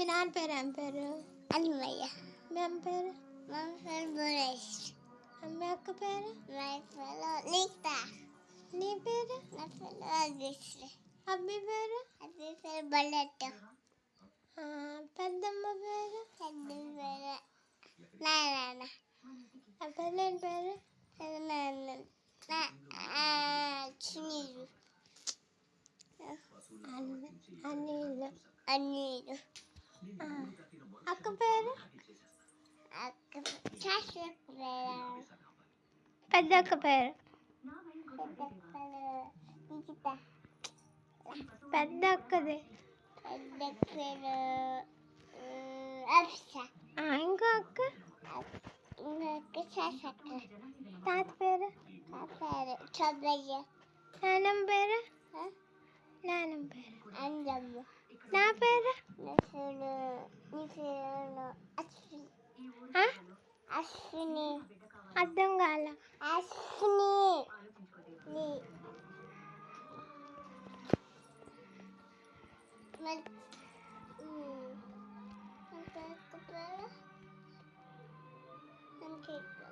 నాన్న పేరు ఏం పేరు? అన్నయ్య. మీ అమ్మ పేరు? మా పేరు బురేష్. మీ అక్క పేరు? నా పేరు నీత. నీ పేరు? నా పేరు అభిశ్రీ. అబ్బి పేరు? అభి పేరు బల్లెట్టు. పెద్దమ్మ పేరు? పెద్ద పేరు నారాయణ. ఆ పెళ్ళైన పేరు? సునీలు. అనిలు. అన్నీలు. అక్క పేరు? అక్క శాస్త్ర పేరు. పెద్ద అక్క పేరు? నిఖిత. పెద్ద అక్కది? పెద్ద పేరు అప్స. ఇంకో అక్క? ఇంకొక శాసక్క. తాత పేరు? తాత పేరు చొబ్బయ్య. నానమ్మ పేరు? నానమ్మ పేరు అంజమ్మ. నా పేరు? నీ పేరు అశ్విని. అర్థం కాల. అశ్విని. పేరు